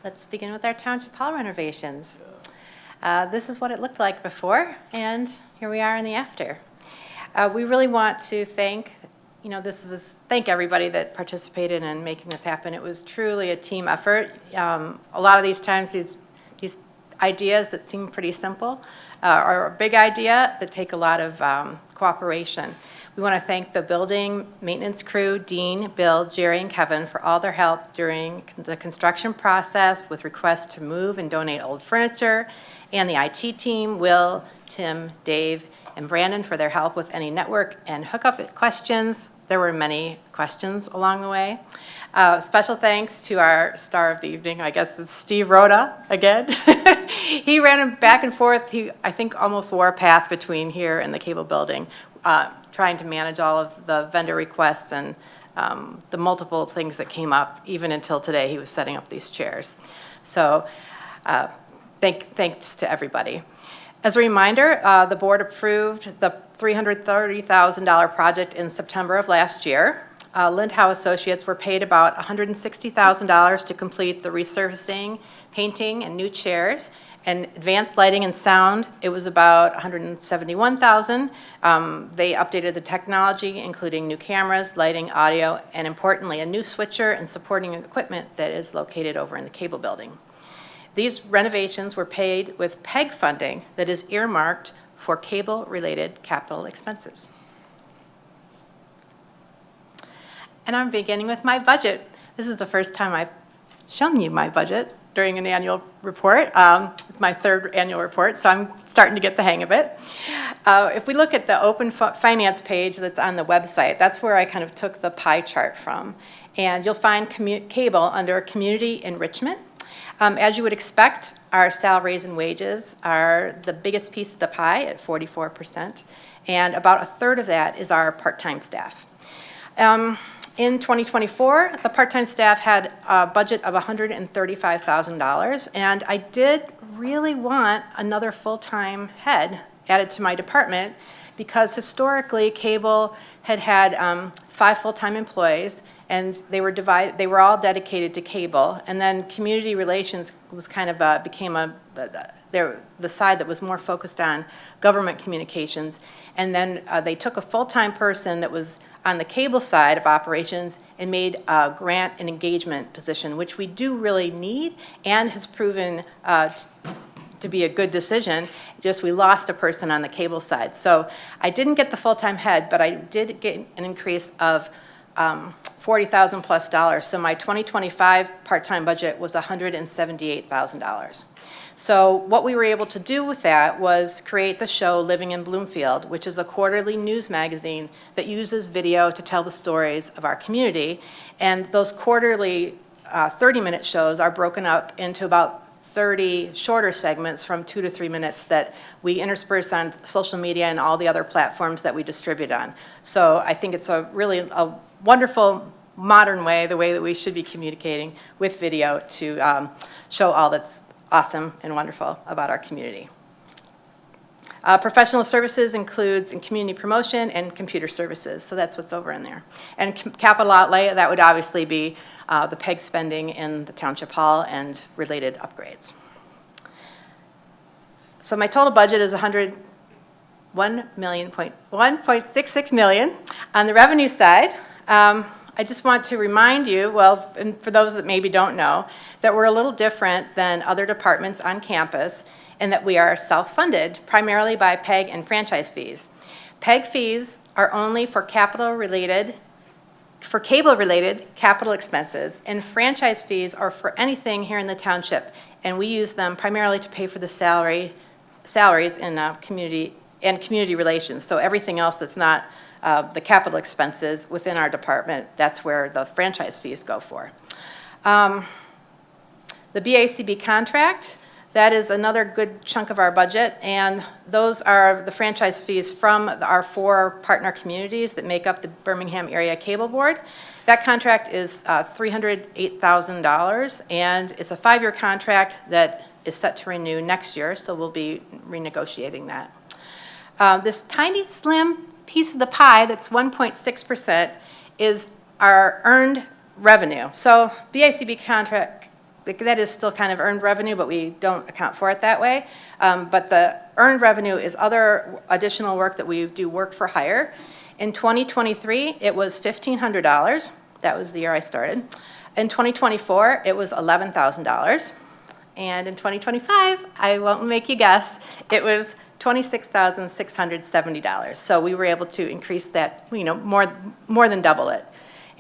Let's begin with our Township Hall renovations. This is what it looked like before, and here we are in the after. We really want to thank everybody that participated in making this happen. It was truly a team effort. A lot of these times, these ideas that seem pretty simple are a big idea that take a lot of cooperation. We want to thank the building maintenance crew, Dean, Bill, Jerry, and Kevin for all their help during the construction process with requests to move and donate old furniture, and the IT team, Will, Tim, Dave, and Brandon for their help with any network and hookup questions. There were many questions along the way. Special thanks to our star of the evening, I guess it's Steve Rota again. He ran back and forth. He, I think, almost wore a path between here and the cable building, trying to manage all of the vendor requests and the multiple things that came up. Even until today, he was setting up these chairs. So thanks to everybody. As a reminder, the board approved the $330,000 project in September of last year. Lindhowe Associates were paid about $160,000 to complete the resurfacing, painting, and new chairs. And advanced lighting and sound, it was about $171,000. They updated the technology, including new cameras, lighting, audio, and importantly, a new switcher and supporting equipment that is located over in the cable building. These renovations were paid with PEG funding that is earmarked for cable-related capital expenses. And I'm beginning with my budget. This is the first time I've shown you my budget during an annual report. It's my third annual report, so I'm starting to get the hang of it. If we look at the open finance page that's on the website, that's where I kind of took the pie chart from. And you'll find cable under community enrichment. As you would expect, our salaries and wages are the biggest piece of the pie at 44%, and about a third of that is our part-time staff. In 2024, the part-time staff had a budget of $135,000, and I did really want another full-time head added to my department because historically cable had 5 full-time employees, and they were all dedicated to cable, and then community relations was kind of became the side that was more focused on government communications, and then they took a full-time person that was on the cable side of operations and made a grant and engagement position, which we do really need and has proven to be a good decision. Just we lost a person on the cable side. So I didn't get the full-time head, but I did get an increase of $40,000 plus. So my 2025 part-time budget was $178,000. So what we were able to do with that was create the show Living in Bloomfield, which is a quarterly news magazine that uses video to tell the stories of our community. And those quarterly 30-minute shows are broken up into about 30 shorter segments from 2 to 3 minutes that we intersperse on social media and all the other platforms that we distribute on. So I think it's really a wonderful modern way, the way that we should be communicating with video to show all that's awesome and wonderful about our community. Professional services includes in community promotion and computer services, so that's what's over in there. And capital outlay, that would obviously be the PEG spending in the Township Hall and related upgrades. So my total budget is $1.66 million. On the revenue side, I just want to remind you, well, and for those that maybe don't know, that we're a little different than other departments on campus in that we are self-funded primarily by PEG and franchise fees. PEG fees are only for cable-related capital expenses, and franchise fees are for anything here in the township, and we use them primarily to pay for the salaries in community relations. So everything else that's not the capital expenses within our department, that's where the franchise fees go for. The BACB contract, that is another good chunk of our budget, and those are the franchise fees from our 4 partner communities that make up the Birmingham Area Cable Board. That contract is $308,000, and it's a 5-year contract that is set to renew next year, so we'll be renegotiating that. This tiny, slim piece of the pie that's 1.6% is our earned revenue. So BACB contract, that is still kind of earned revenue, but we don't account for it that way. But the earned revenue is other additional work that we do work for hire. In 2023, it was $1,500. That was the year I started. In 2024, it was $11,000. And in 2025, I won't make you guess, it was $26,670. So we were able to increase that, more than double it.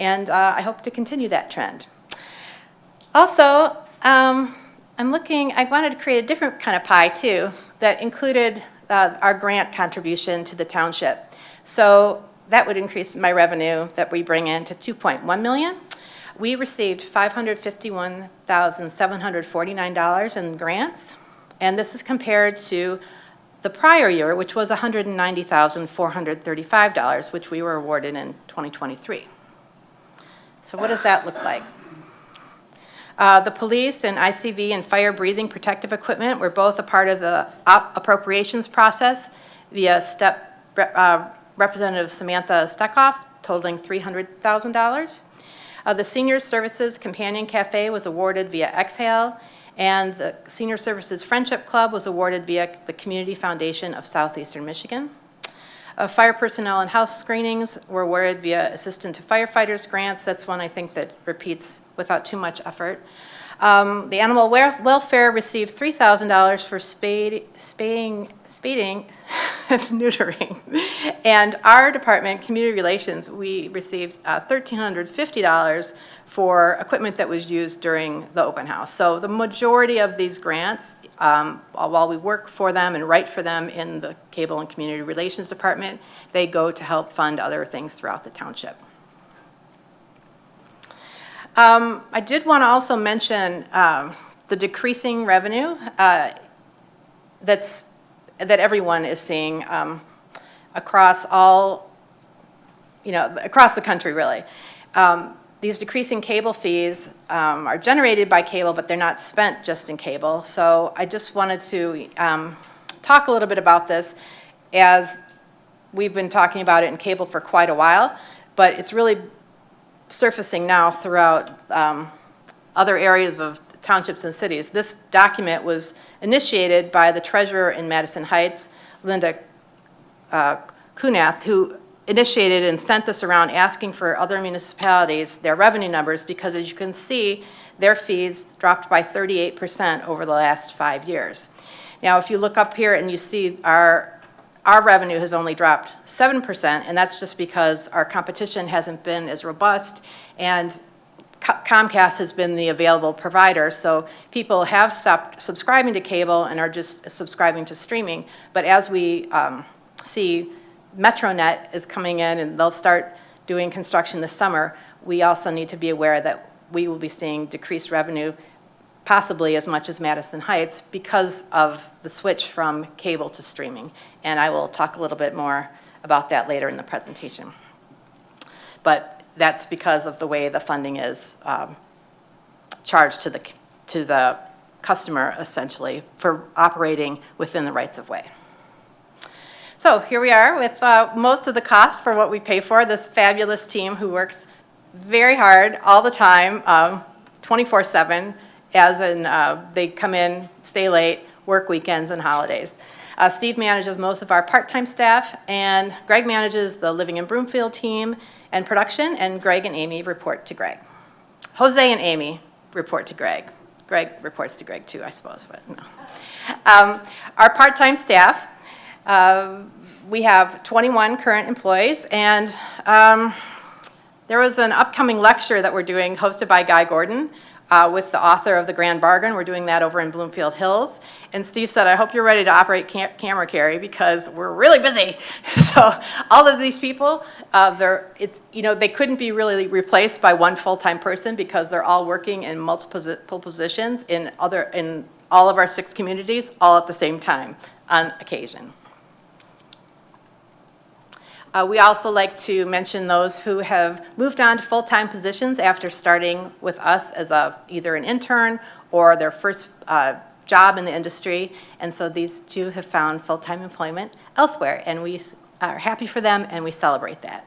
And I hope to continue that trend. Also, I wanted to create a different kind of pie too, that included our grant contribution to the township. So that would increase my revenue that we bring in to $2.1 million. We received $551,749 in grants, and this is compared to the prior year, which was $190,435, which we were awarded in 2023. So what does that look like? The police and ICV and fire breathing protective equipment were both a part of the appropriations process via Representative Samantha Steckhoff, totaling $300,000. The Senior Services Companion Cafe was awarded via Exhale, and the Senior Services Friendship Club was awarded via the Community Foundation of Southeastern Michigan. Fire personnel and house screenings were awarded via Assistant to Firefighters grants. That's one I think that repeats without too much effort. The animal welfare received $3,000 for spading, neutering. And our department, Community Relations, we received $1,350 for equipment that was used during the open house. So the majority of these grants, while we work for them and write for them in the Cable and Community Relations Department, they go to help fund other things throughout the township. I did want to also mention the decreasing revenue that everyone is seeing across across the country, really. These decreasing cable fees are generated by cable, but they're not spent just in cable. So I just wanted to talk a little bit about this, as we've been talking about it in cable for quite a while, but it's really surfacing now throughout other areas of townships and cities. This document was initiated by the treasurer in Madison Heights, Linda Kunath, who initiated and sent this around asking for other municipalities their revenue numbers, because as you can see, their fees dropped by 38% over the last 5 years. Now, if you look up here and you see our revenue has only dropped 7%, and that's just because our competition hasn't been as robust, and Comcast has been the available provider, so people have stopped subscribing to cable and are just subscribing to streaming. But as we see MetroNet is coming in and they'll start doing construction this summer, we also need to be aware that we will be seeing decreased revenue, possibly as much as Madison Heights, because of the switch from cable to streaming. And I will talk a little bit more about that later in the presentation. But that's because of the way the funding is charged to the customer, essentially, for operating within the rights of way. So here we are with most of the cost for what we pay for, this fabulous team who works very hard all the time, 24/7, as in they come in, stay late, work weekends and holidays. Steve manages most of our part-time staff, and Greg manages the Living in Bloomfield team and production, and Greg and Amy report to Greg. Jose and Amy report to Greg. Greg reports to Greg too, I suppose, but no. Our part-time staff, we have 21 current employees, and there was an upcoming lecture that we're doing hosted by Guy Gordon with the author of The Grand Bargain. We're doing that over in Bloomfield Hills. And Steve said, I hope you're ready to operate camera, Carrie, because we're really busy. So all of these people, they couldn't be really replaced by one full-time person, because they're all working in multiple positions in all of our 6 communities, all at the same time on occasion. We also like to mention those who have moved on to full-time positions after starting with us as either an intern or their first job in the industry. And so these 2 have found full-time employment elsewhere, and we are happy for them and we celebrate that.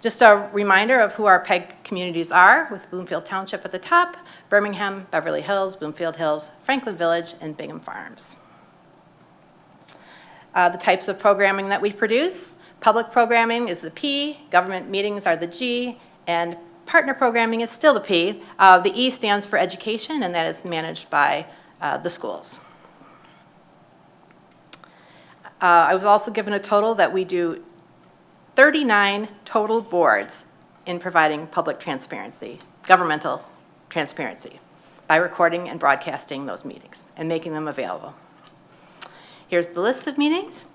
Just a reminder of who our PEG communities are, with Bloomfield Township at the top, Birmingham, Beverly Hills, Bloomfield Hills, Franklin Village, and Bingham Farms. The types of programming that we produce: public programming is the P, government meetings are the G, and partner programming is still the P. The E stands for education, and that is managed by the schools. I was also given a total that we do 39 total boards in providing public transparency, governmental transparency, by recording and broadcasting those meetings and making them available. Here's the list of meetings.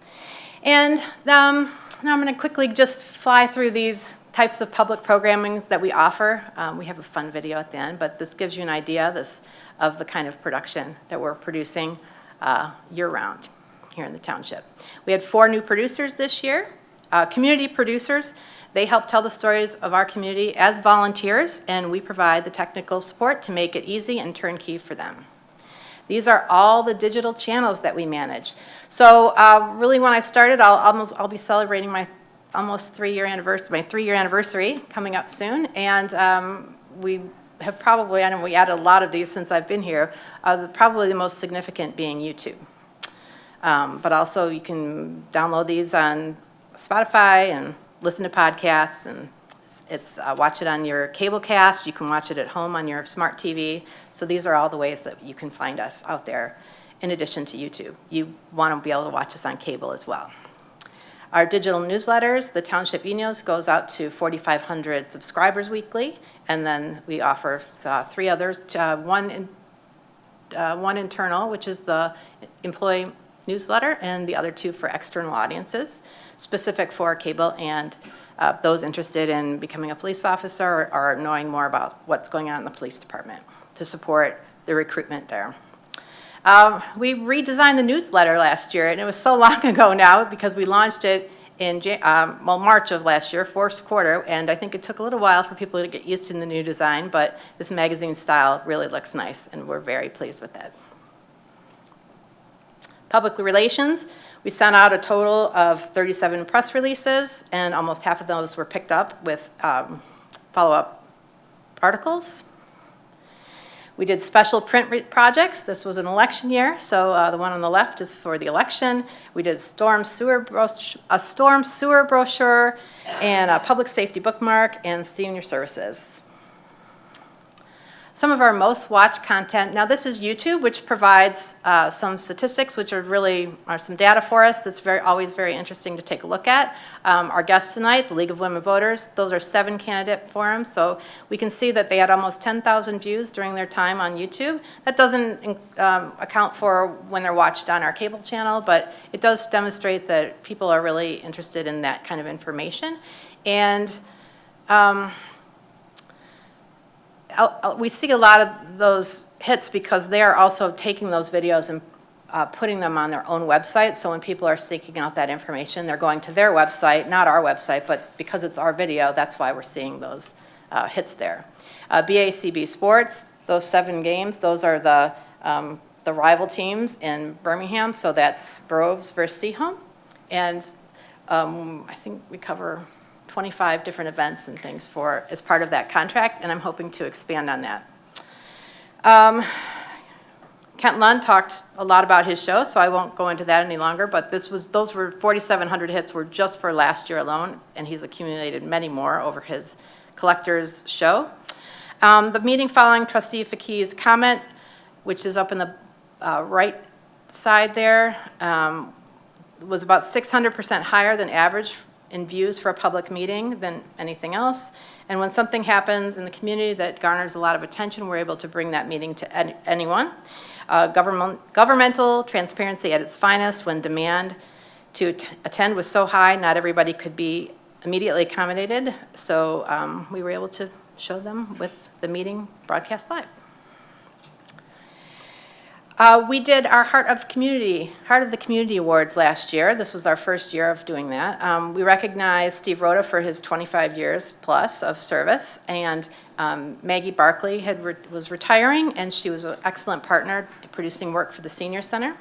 And now I'm going to quickly just fly through these types of public programming that we offer. We have a fun video at the end, but this gives you an idea of the kind of production that we're producing year-round here in the township. We had 4 new producers this year. Community producers, they help tell the stories of our community as volunteers, and we provide the technical support to make it easy and turnkey for them. These are all the digital channels that we manage. So really when I started, I'll be celebrating my almost 3-year anniversary, my 3-year anniversary coming up soon, and we have probably, I know we added a lot of these since I've been here, probably the most significant being YouTube. But also you can download these on Spotify and listen to podcasts, and watch it on your cable cast. You can watch it at home on your smart TV. So these are all the ways that you can find us out there in addition to YouTube. You want to be able to watch us on cable as well. Our digital newsletters, the Township e-news, goes out to 4,500 subscribers weekly, and then we offer 3 others, one internal, which is the employee newsletter, and the other 2 for external audiences, specific for cable and those interested in becoming a police officer or knowing more about what's going on in the police department to support the recruitment there. We redesigned the newsletter last year, and it was so long ago now because we launched it in March of last year, fourth quarter, and I think it took a little while for people to get used to the new design, but this magazine style really looks nice, and we're very pleased with that. Public relations, we sent out a total of 37 press releases, and almost half of those were picked up with follow-up articles. We did special print projects. This was an election year, so the one on the left is for the election. We did a storm sewer brochure, and a public safety bookmark, and senior services. Some of our most watched content, now this is YouTube, which provides some statistics, which are some data for us that's always very interesting to take a look at. Our guests tonight, the League of Women Voters, those are 7 candidate forums, so we can see that they had almost 10,000 views during their time on YouTube. That doesn't account for when they're watched on our cable channel, but it does demonstrate that people are really interested in that kind of information. And we see a lot of those hits because they are also taking those videos and putting them on their own website. So when people are seeking out that information, they're going to their website, not our website, but because it's our video, that's why we're seeing those hits there. BACB Sports, those 7 games, those are the rival teams in Birmingham. So that's Groves versus Seaham. And I think we cover 25 different events and things as part of that contract, and I'm hoping to expand on that. Kent Lund talked a lot about his show, so I won't go into that any longer, but those were 4,700 hits were just for last year alone, and he's accumulated many more over his collector's show. The meeting following Trustee Fakih's comment, which is up in the right side there, was about 600% higher than average in views for a public meeting than anything else. And when something happens in the community that garners a lot of attention, we're able to bring that meeting to anyone. Governmental transparency at its finest. When demand to attend was so high, not everybody could be immediately accommodated. So we were able to show them with the meeting broadcast live. We did our Heart of the Community Awards last year. This was our first year of doing that. We recognized Steve Rota for his 25 years plus of service, and Maggie Barkley was retiring, and she was an excellent partner producing work for the Senior Center.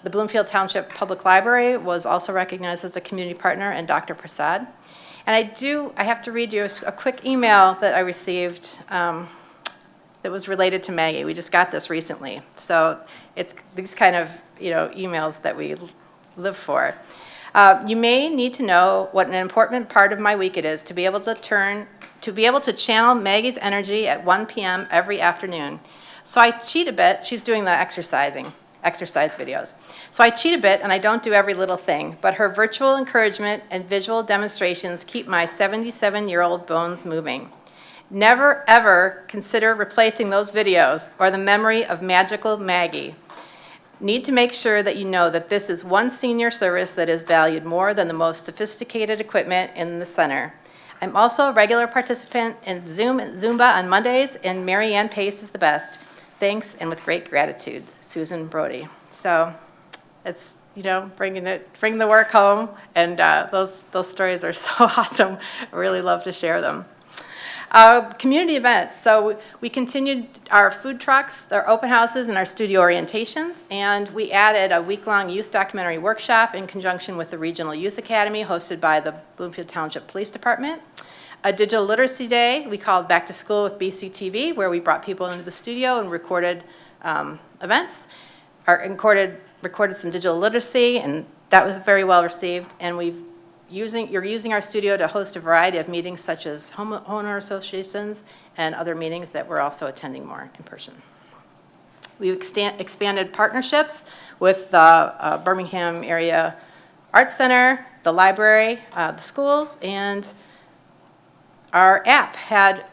The Bloomfield Township Public Library was also recognized as a community partner, and Dr. Prasad. And I have to read you a quick email that I received that was related to Maggie. We just got this recently. So it's these kind of, emails that we live for. You may need to know what an important part of my week it is to be able to channel Maggie's energy at 1 p.m. every afternoon. So I cheat a bit. She's doing the exercise videos. So I cheat a bit and I don't do every little thing, but her virtual encouragement and visual demonstrations keep my 77-year-old bones moving. Never, ever consider replacing those videos or the memory of magical Maggie. Need to make sure that you know that this is one senior service that is valued more than the most sophisticated equipment in the center. I'm also a regular participant in Zoom and Zumba on Mondays, and Mary Ann Pace is the best. Thanks, and with great gratitude, Susan Brody. So it's, bringing the work home, and those stories are so awesome. I really love to share them. Community events. So we continued our food trucks, our open houses, and our studio orientations, and we added a week-long youth documentary workshop in conjunction with the Regional Youth Academy hosted by the Bloomfield Township Police Department. A digital literacy day we called Back to School with BCTV, where we brought people into the studio and recorded events, or recorded some digital literacy, and that was very well received. And you're using our studio to host a variety of meetings such as homeowner associations and other meetings that we're also attending more in person. We've expanded partnerships with the Birmingham Area Arts Center, the library, the schools, and our app had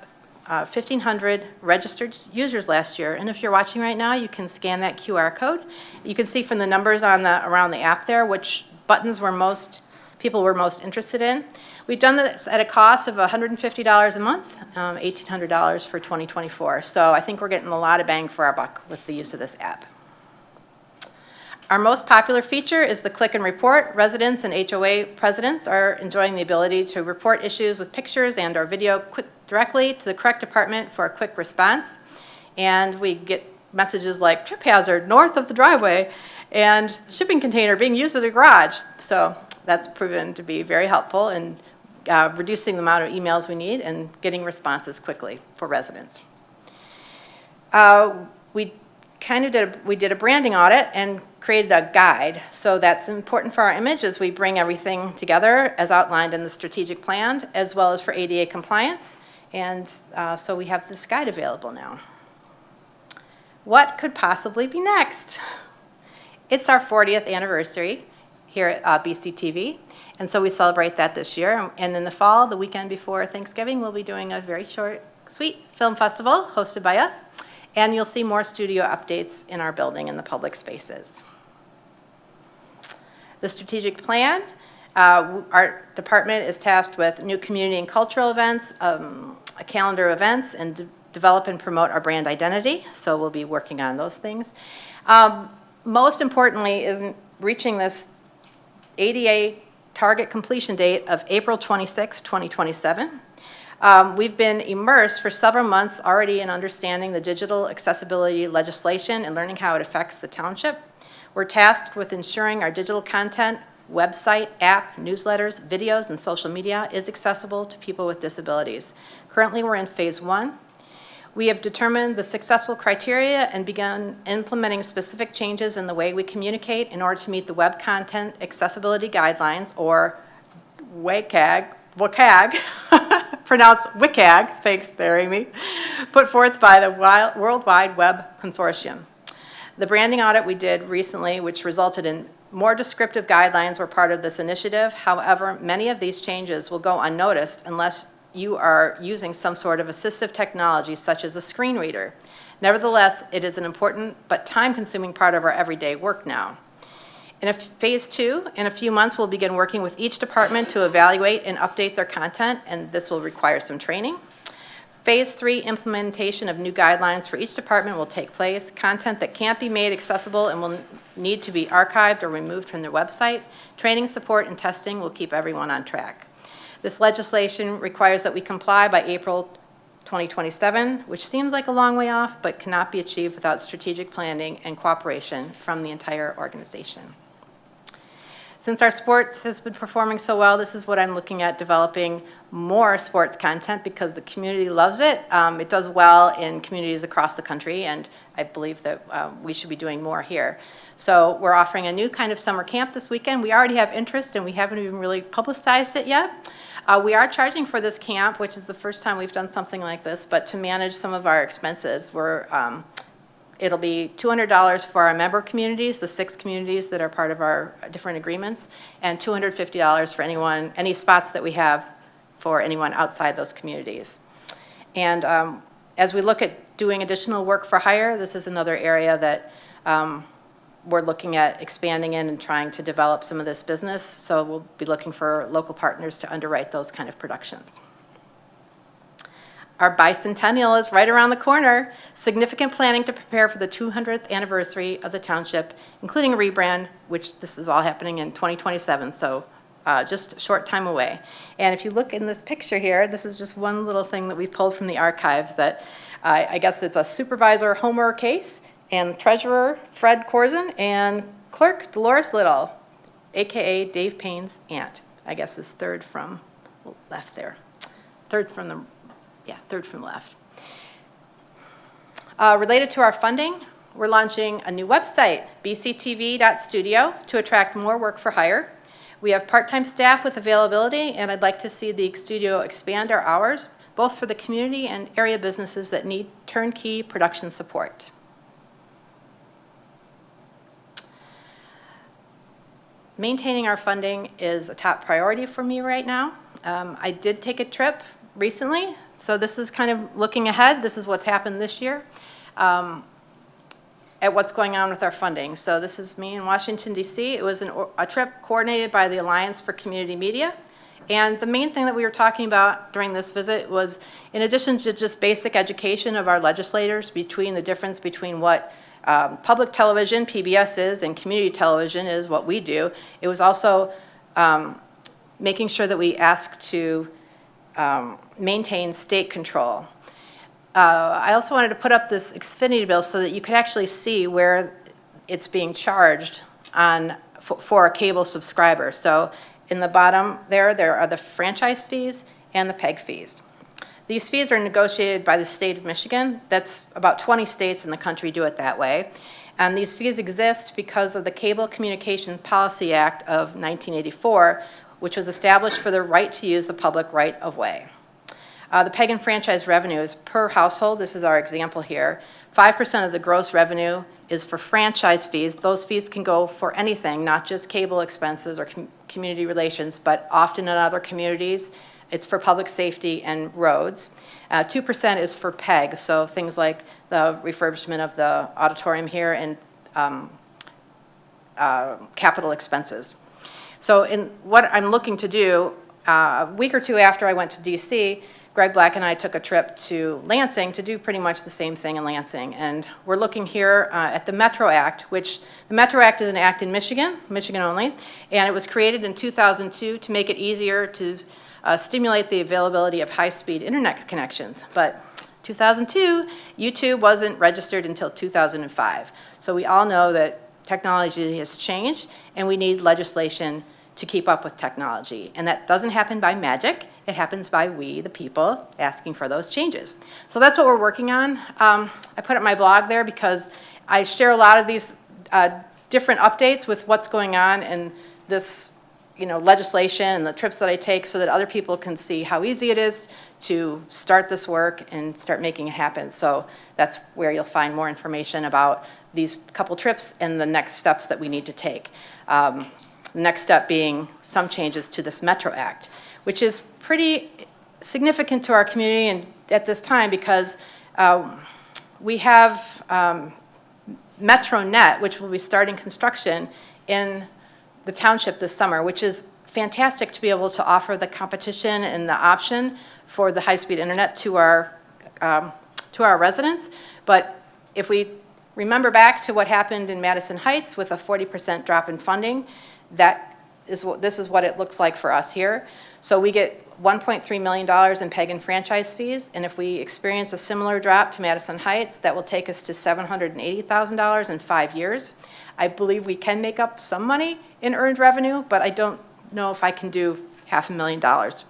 1,500 registered users last year. And if you're watching right now, you can scan that QR code. You can see from the numbers around the app there which buttons people were most interested in. We've done this at a cost of $150 a month, $1,800 for 2024. So I think we're getting a lot of bang for our buck with the use of this app. Our most popular feature is the click and report. Residents and HOA presidents are enjoying the ability to report issues with pictures and/or video directly to the correct department for a quick response. And we get messages like trip hazard north of the driveway and shipping container being used as a garage. So that's proven to be very helpful in reducing the amount of emails we need and getting responses quickly for residents. We did a branding audit and created a guide. So that's important for our image as we bring everything together as outlined in the strategic plan, as well as for ADA compliance. And so we have this guide available now. What could possibly be next? It's our 40th anniversary here at BCTV, and so we celebrate that this year. And in the fall, the weekend before Thanksgiving, we'll be doing a very short, sweet film festival hosted by us, and you'll see more studio updates in our building and the public spaces. The strategic plan, our department is tasked with new community and cultural events, a calendar of events, and develop and promote our brand identity, so we'll be working on those things. Most importantly is reaching this ADA target completion date of April 26, 2027. We've been immersed for several months already in understanding the digital accessibility legislation and learning how it affects the township. We're tasked with ensuring our digital content, website, app, newsletters, videos, and social media is accessible to people with disabilities. Currently, we're in phase 1. We have determined the successful criteria and begun implementing specific changes in the way we communicate in order to meet the Web Content Accessibility Guidelines, or WCAG, pronounced WCAG, thanks there, Amy, put forth by the World Wide Web Consortium. The branding audit we did recently, which resulted in more descriptive guidelines, were part of this initiative. However, many of these changes will go unnoticed unless you are using some sort of assistive technology such as a screen reader. Nevertheless, it is an important but time-consuming part of our everyday work now. In phase 2, in a few months, we'll begin working with each department to evaluate and update their content, and this will require some training. Phase 3 implementation of new guidelines for each department will take place. Content that can't be made accessible and will need to be archived or removed from their website. Training, support, and testing will keep everyone on track. This legislation requires that we comply by April 2027, which seems like a long way off, but cannot be achieved without strategic planning and cooperation from the entire organization. Since our sports has been performing so well, this is what I'm looking at, developing more sports content because the community loves it. It does well in communities across the country, and I believe that we should be doing more here. So we're offering a new kind of summer camp this weekend. We already have interest, and we haven't even really publicized it yet. We are charging for this camp, which is the first time we've done something like this, but to manage some of our expenses, it'll be $200 for our member communities, the 6 communities that are part of our different agreements, and $250 for any spots that we have for anyone outside those communities. And as we look at doing additional work for hire, this is another area that we're looking at expanding in and trying to develop some of this business. So we'll be looking for local partners to underwrite those kind of productions. Our bicentennial is right around the corner. Significant planning to prepare for the 200th anniversary of the township, including a rebrand, which this is all happening in 2027, so just a short time away. And if you look in this picture here, this is just one little thing that we pulled from the archives that I guess it's a supervisor Homer Case, and treasurer Fred Corzin, and clerk Dolores Little, AKA Dave Payne's aunt. I guess is third from left there. Third from the left. Related to our funding, we're launching a new website, bctv.studio, to attract more work for hire. We have part-time staff with availability, and I'd like to see the studio expand our hours, both for the community and area businesses that need turnkey production support. Maintaining our funding is a top priority for me right now. I did take a trip recently, so this is kind of looking ahead. This is what's happened this year at what's going on with our funding. So this is me in Washington, D.C. It was a trip coordinated by the Alliance for Community Media. And the main thing that we were talking about during this visit was, in addition to just basic education of our legislators between the difference between what public television, PBS is, and community television is what we do, it was also making sure that we ask to maintain state control. I also wanted to put up this Xfinity bill so that you could actually see where it's being charged for a cable subscriber. So in the bottom there are the franchise fees and the PEG fees. These fees are negotiated by the state of Michigan. That's about 20 states in the country do it that way. And these fees exist because of the Cable Communications Policy Act of 1984, which was established for the right to use the public right-of-way. The PEG and franchise revenue is per household. This is our example here. 5% of the gross revenue is for franchise fees. Those fees can go for anything, not just cable expenses or community relations, but often in other communities, it's for public safety and roads. 2% is for PEG, so things like the refurbishment of the auditorium here and capital expenses. So in what I'm looking to do, a week or two after I went to DC, Greg Black and I took a trip to Lansing to do pretty much the same thing in Lansing. And we're looking here at the Metro Act, which the Metro Act is an act in Michigan, Michigan only, and it was created in 2002 to make it easier to stimulate the availability of high-speed internet connections. But 2002, YouTube wasn't registered until 2005. So we all know that technology has changed, and we need legislation to keep up with technology. And that doesn't happen by magic. It happens by we, the people, asking for those changes. So that's what we're working on. I put up my blog there because I share a lot of these different updates with what's going on in this legislation and the trips that I take so that other people can see how easy it is to start this work and start making it happen. So that's where you'll find more information about these couple trips and the next steps that we need to take. The next step being some changes to this Metro Act, which is pretty significant to our community and at this time because we have MetroNet, which will be starting construction in the township this summer, which is fantastic to be able to offer the competition and the option for the high-speed internet to our residents. But if we remember back to what happened in Madison Heights with a 40% drop in funding, this is what it looks like for us here. So we get $1.3 million in PEG and franchise fees, and if we experience a similar drop to Madison Heights, that will take us to $780,000 in 5 years. I believe we can make up some money in earned revenue, but I don't know if I can do $500,000.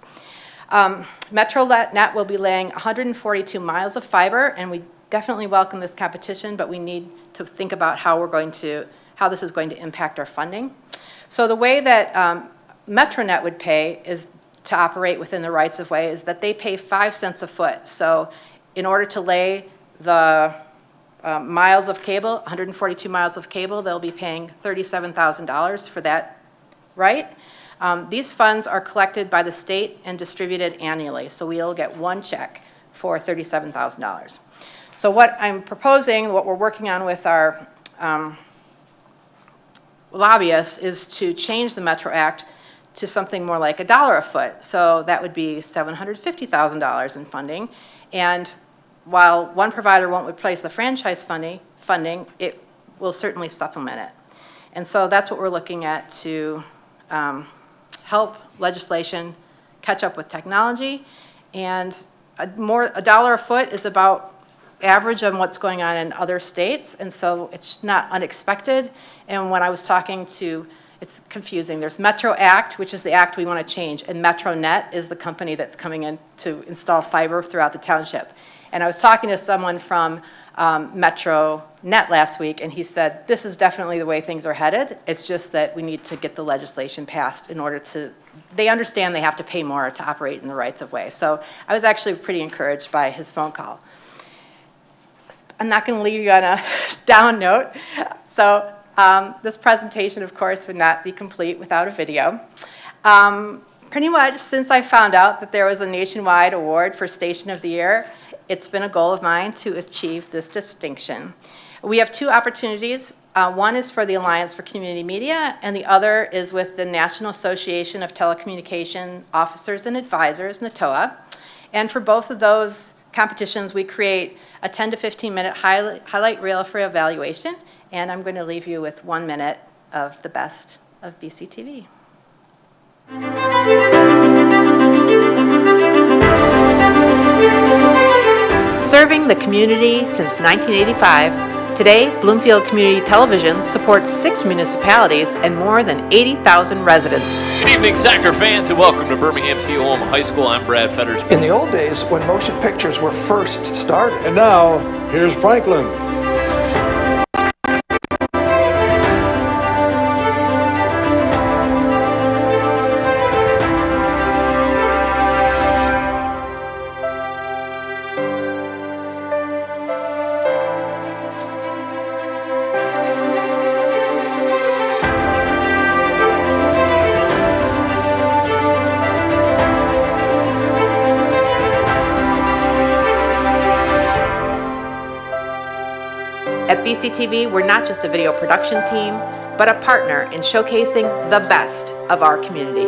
MetroNet will be laying 142 miles of fiber, and we definitely welcome this competition, but we need to think about how this is going to impact our funding. So the way that MetroNet would pay is to operate within the rights of way is that they pay 5 cents a foot. So in order to lay the miles of cable, 142 miles of cable, they'll be paying $37,000 for that right. These funds are collected by the state and distributed annually, so we'll get one check for $37,000. So what I'm proposing, what we're working on with our lobbyists, is to change the Metro Act to something more like $1 a foot. So that would be $750,000 in funding. And while one provider won't replace the franchise funding, it will certainly supplement it. And so that's what we're looking at to help legislation catch up with technology. And $1 a foot is about average on what's going on in other states, and so it's not unexpected. And when I was talking to, it's confusing. There's Metro Act, which is the act we want to change, and MetroNet is the company that's coming in to install fiber throughout the township. And I was talking to someone from MetroNet last week, and he said, this is definitely the way things are headed. It's just that we need to get the legislation passed in order to, they understand they have to pay more to operate in the rights of way. So I was actually pretty encouraged by his phone call. I'm not going to leave you on a down note. So this presentation, of course, would not be complete without a video. Pretty much since I found out that there was a nationwide award for Station of the Year, it's been a goal of mine to achieve this distinction. We have 2 opportunities. One is for the Alliance for Community Media, and the other is with the National Association of Telecommunication Officers and Advisors, NATOA. And for both of those competitions, we create a 10 to 15 minute highlight reel for evaluation, and I'm going to leave you with 1 minute of the best of BCTV. Serving the community since 1985, today Bloomfield Community Television supports 6 municipalities and more than 80,000 residents. Good evening, soccer fans, and welcome to Birmingham Oklahoma High School. I'm Brad Fetters. In the old days, when motion pictures were first started. And now, here's Franklin. At BCTV, we're not just a video production team, but a partner in showcasing the best of our community.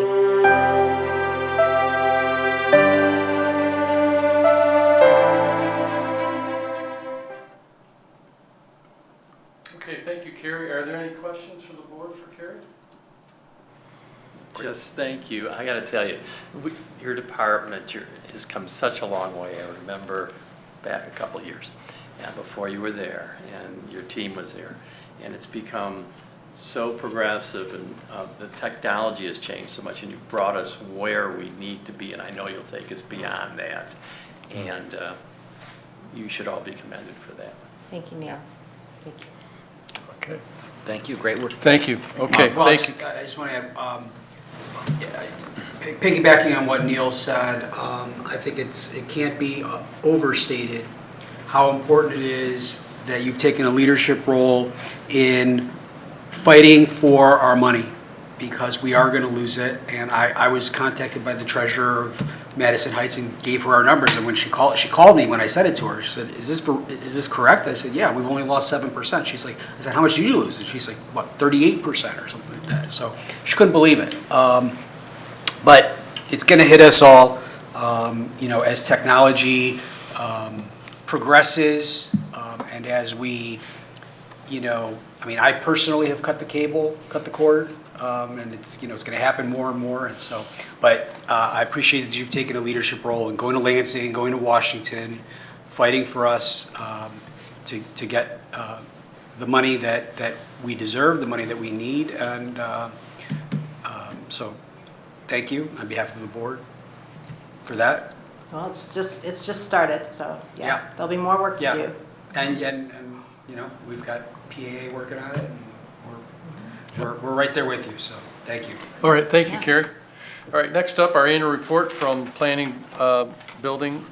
Okay, thank you, Carrie. Are there any questions from the board for Carrie? Just thank you. I got to tell you, your department has come such a long way. I remember back a couple of years and before you were there and your team was there, and it's become so progressive, and the technology has changed so much, and you've brought us where we need to be, and I know you'll take us beyond that, and you should all be commended for that. Thank you, Neil. Thank you. Okay. Thank you. Great work. Thank you. Okay, Well, thank you. I just want to add, piggybacking on what Neil said, I think it can't be overstated how important it is that you've taken a leadership role in fighting for our money, because we are going to lose it. And I was contacted by the treasurer of Madison Heights and gave her our numbers. And when she called me when I said it to her. She said, "Is this correct?" I said, "Yeah, we've only lost 7%." She's like, I said, "How much did you lose?" And she's like, "What, 38% or something like that." So she couldn't believe it. But it's going to hit us all, as technology progresses, and as we, I mean, I personally have cut the cable, cut the cord, and it's, it's going to happen more and more, and so, but I appreciate that you've taken a leadership role in going to Lansing, going to Washington, fighting for us to get the money that we deserve, the money that we need, and so thank you on behalf of the board for that. Well, it's just started, so yes, Yeah. there'll be more work to Yeah. do. And we've got PAA working on it, and we're right there with you, so thank you. All right, thank you, Carrie. All right, next up, our annual report from Planning, Building,